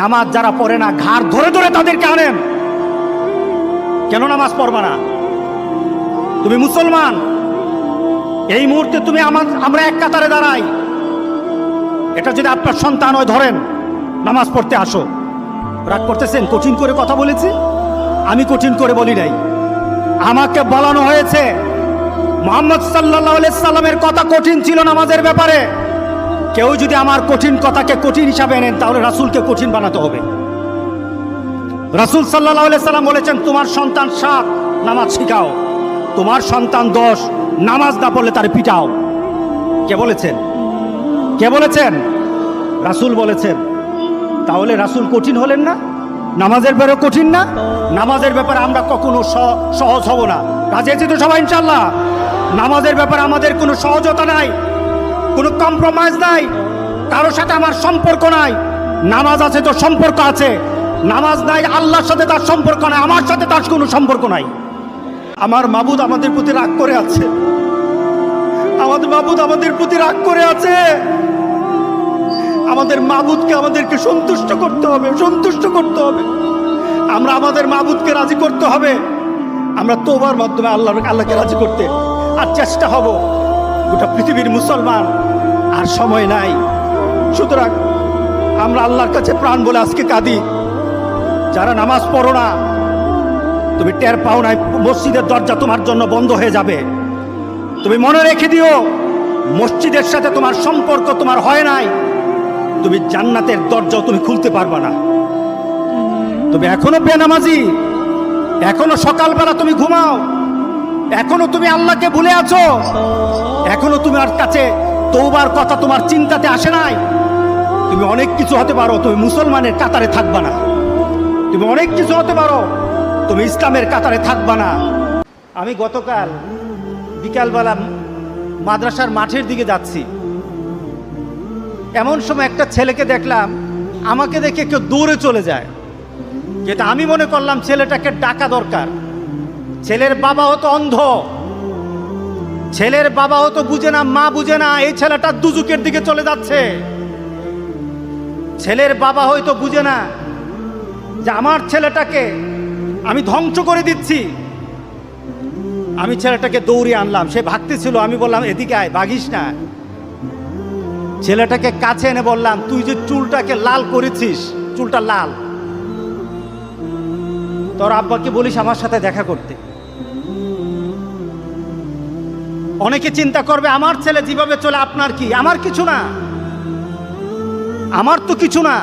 নামাজ যারা পড়ে না ঘাড় ধরে ধরে তাদেরকে আনেন। কেন নামাজ পড়বা না? তুমি মুসলমান, এই মুহূর্তে তুমি আমরা এক কাতারে দাঁড়াই। এটা যদি আপনার সন্তান হয়, ধরেন নামাজ পড়তে আসো। রাগ করতেছেন? কঠিন করে কথা বলেছি? আমি কঠিন করে বলি নাই। আমাকে বলানো হয়েছে মুহাম্মদ সাল্লাল্লাহু আলাইহি সাল্লামের কথা কঠিন ছিল নামাজের ব্যাপারে। কেউ যদি আমার কঠিন কথাকে কঠিন হিসাবে নেন, তাহলে রাসূলকে কঠিন বানাতে হবে। রাসূল সাল্লাল্লাহু আলাইহি সাল্লাম বলেছেন, তোমার সন্তান 7 নামাজ শিখাও, তোমার সন্তান 10 নামাজ না পড়লে তারে পিটাও। কে বলেছেন? কে বলেছেন? রাসূল বলেছেন। তাহলে রাসূল কঠিন হলেন না? নামাজের ব্যাপারে কঠিন না? নামাজের ব্যাপারে আমরা কখনো সহজ হব না। রাজি আছি তো সবাই ইনশাআল্লাহ? নামাজের ব্যাপারে আমাদের কোনো সহজতা নাই, কোনো কম্প্রোমাইজ নাই, কারোর সাথে আমার সম্পর্ক নাই। নামাজ আছে তো সম্পর্ক আছে, নামাজ নাই আল্লাহর সাথে তার সম্পর্ক নাই, আমার সাথে তার কোনো সম্পর্ক নাই। আমার মাবুদ আমাদের প্রতি রাগ করে আছে, আমাদের মাবুদ আমাদের প্রতি রাগ করে আছে। আমাদের মাবুদকে আমাদেরকে সন্তুষ্ট করতে হবে, সন্তুষ্ট করতে হবে। আমরা আমাদের মাবুদকে রাজি করতে হবে। আমরা তওবার মাধ্যমে আল্লাহকে রাজি করতে আর চেষ্টা হব। গোটা পৃথিবীর মুসলমান আর সময় নাই। সুতরাং আমরা আল্লাহর কাছে প্রাণ বলে আজকে কাঁদি। যারা নামাজ পড়ো না, তুমি টের পাও নাই মসজিদের দরজা তোমার জন্য বন্ধ হয়ে যাবে। তুমি মনে রেখে দিও, মসজিদের সাথে তোমার সম্পর্ক তোমার হয় নাই, তুমি জান্নাতের দরজাও তুমি খুলতে পারবা না। তুমি এখনো বেনামাজি, এখনো সকালবেলা তুমি ঘুমাও, এখনো তুমি আল্লাহকে ভুলে আছো, এখনো তোমার কাছে তওবার কথা তোমার চিন্তাতে আসে নাই। তুমি অনেক কিছু হতে পারো, তুমি মুসলমানের কাতারে থাকবা না। তুমি অনেক কিছু হতে পারো, তুমি ইসলামের কাতারে থাকবা না। আমি গতকাল বিকালবেলা মাদ্রাসার মাঠের দিকে যাচ্ছি, এমন সময় একটা ছেলেকে দেখলাম, আমাকে দেখে কেউ দৌড়ে চলে যায়। যেটা আমি মনে করলাম ছেলেটাকে ডাকা দরকার। ছেলের বাবা হতো অন্ধ, ছেলের বাবা হতো বুঝে না, মা বুঝে না, এই ছেলেটা দুজুকের দিকে চলে যাচ্ছে। ছেলের বাবা হয়তো বুঝে না যে আমার ছেলেটাকে আমি ধ্বংস করে দিচ্ছি। আমি ছেলেটাকে দৌড়িয়ে আনলাম, সে ভাগতেছিল। আমি বললাম এদিকে আয়, ভাগিস না। ছেলেটাকে কাছে এনে বললাম, তুই যে চুলটাকে লাল করেছিস, চুলটা লাল, তোর আব্বাকে বলিস আমার সাথে দেখা করতে। অনেকে চিন্তা করবে আমার ছেলে যেভাবে চলে আপনার কি? আমার কিছু না, আমার তো কিছু না।